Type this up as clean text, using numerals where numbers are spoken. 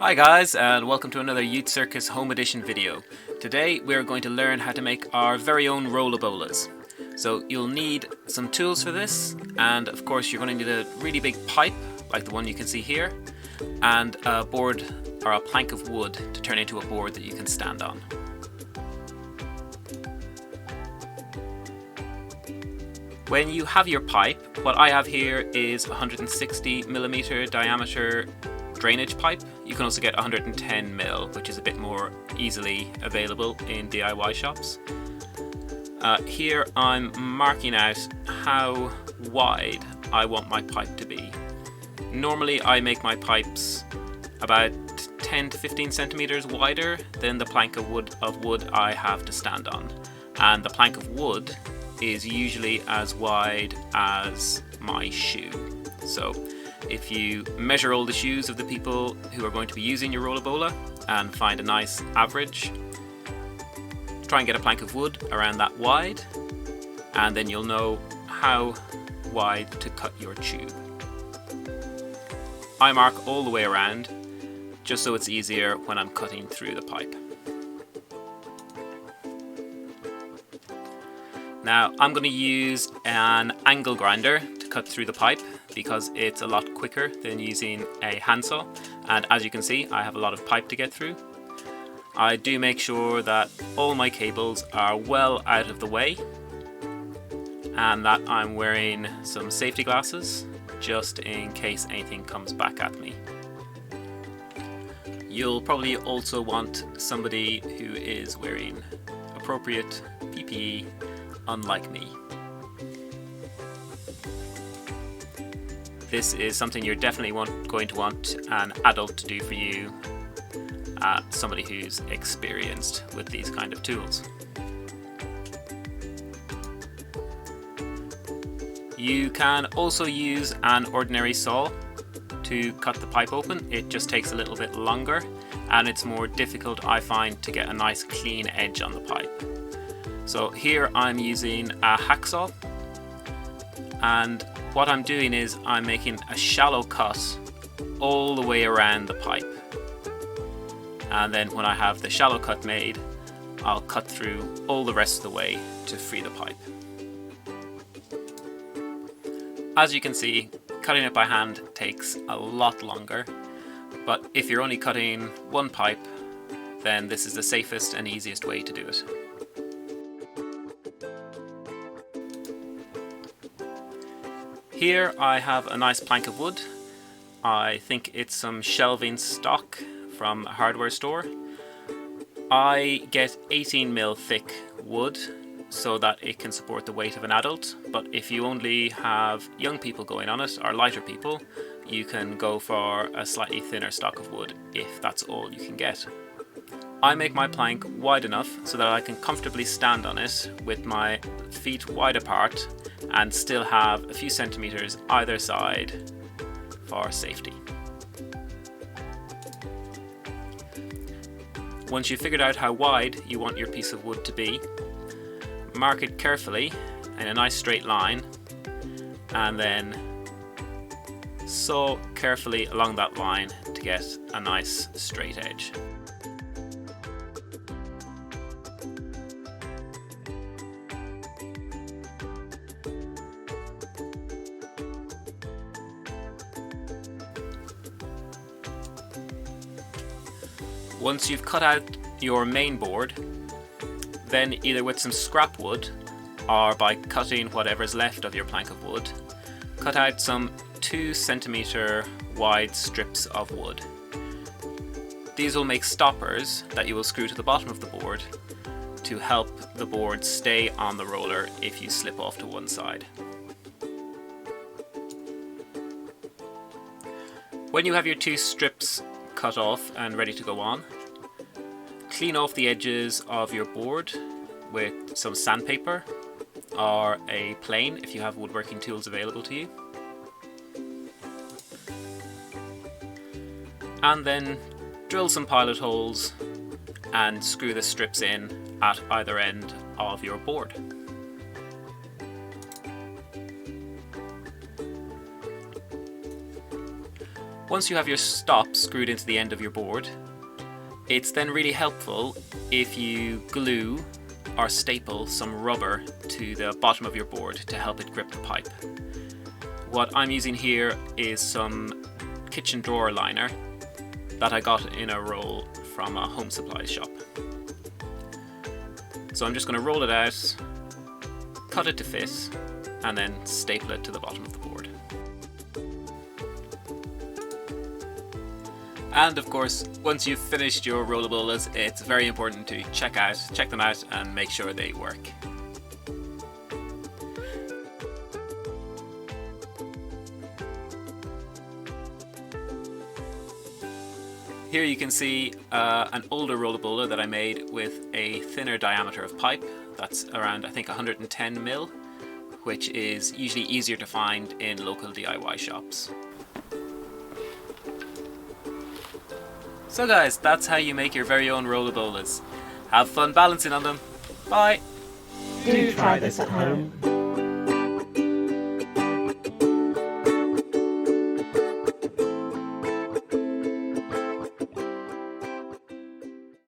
Hi guys, and welcome to another Youth Circus Home Edition video. Today we're going to learn how to make our very own Rolla Bollas. So you'll need some tools for this, and of course you're going to need a really big pipe like the one you can see here, and a board or a plank of wood to turn into a board that you can stand on. When you have your pipe, what I have here is 160mm diameter drainage pipe. You can also get 110mm, which is a bit more easily available in DIY shops. Here I'm marking out how wide I want my pipe to be. Normally I make my pipes about 10 to 15 centimeters wider than the plank of wood I have to stand on. And the plank of wood is usually as wide as my shoe. So if you measure all the shoes of the people who are going to be using your Rolla Bolla and find a nice average, try and get a plank of wood around that wide, and then you'll know how wide to cut your tube. I mark all the way around just so it's easier when I'm cutting through the pipe. Now I'm going to use an angle grinder to cut through the pipe because it's a lot quicker than using a handsaw, and as you can see I have a lot of pipe to get through. I do make sure that all my cables are well out of the way and that I'm wearing some safety glasses just in case anything comes back at me. You'll probably also want somebody who is wearing appropriate PPE, unlike me. This is something you're definitely going to want an adult to do for you, somebody who's experienced with these kind of tools. You can also use an ordinary saw to cut the pipe open. It just takes a little bit longer and it's more difficult, I find, to get a nice clean edge on the pipe. So here I'm using a hacksaw, and what I'm doing is I'm making a shallow cut all the way around the pipe, and then when I have the shallow cut made, I'll cut through all the rest of the way to free the pipe. As you can see, cutting it by hand takes a lot longer, but if you're only cutting one pipe, then this is the safest and easiest way to do it. Here I have a nice plank of wood. I think it's some shelving stock from a hardware store. I get 18mm thick wood so that it can support the weight of an adult, but if you only have young people going on it, or lighter people, you can go for a slightly thinner stock of wood if that's all you can get. I make my plank wide enough so that I can comfortably stand on it with my feet wide apart and still have a few centimeters either side for safety. Once you've figured out how wide you want your piece of wood to be, mark it carefully in a nice straight line and then saw carefully along that line to get a nice straight edge. Once you've cut out your main board, then either with some scrap wood or by cutting whatever's left of your plank of wood, cut out some 2cm wide strips of wood. These will make stoppers that you will screw to the bottom of the board to help the board stay on the roller if you slip off to one side. When you have your two strips cut off and ready to go on, clean off the edges of your board with some sandpaper or a plane if you have woodworking tools available to you. And then drill some pilot holes and screw the strips in at either end of your board. Once you have your stop screwed into the end of your board, it's then really helpful if you glue or staple some rubber to the bottom of your board to help it grip the pipe. What I'm using here is some kitchen drawer liner that I got in a roll from a home supplies shop. So I'm just going to roll it out, cut it to fit, and then staple it to the bottom of the board. And of course, once you've finished your Rolla Bollas, it's very important to check them out and make sure they work. Here you can see an older Rolla Bolla that I made with a thinner diameter of pipe. That's around, I think, 110 mil, which is usually easier to find in local DIY shops. So guys, that's how you make your very own Rolla Bollas. Have fun balancing on them. Bye! Do try this at home.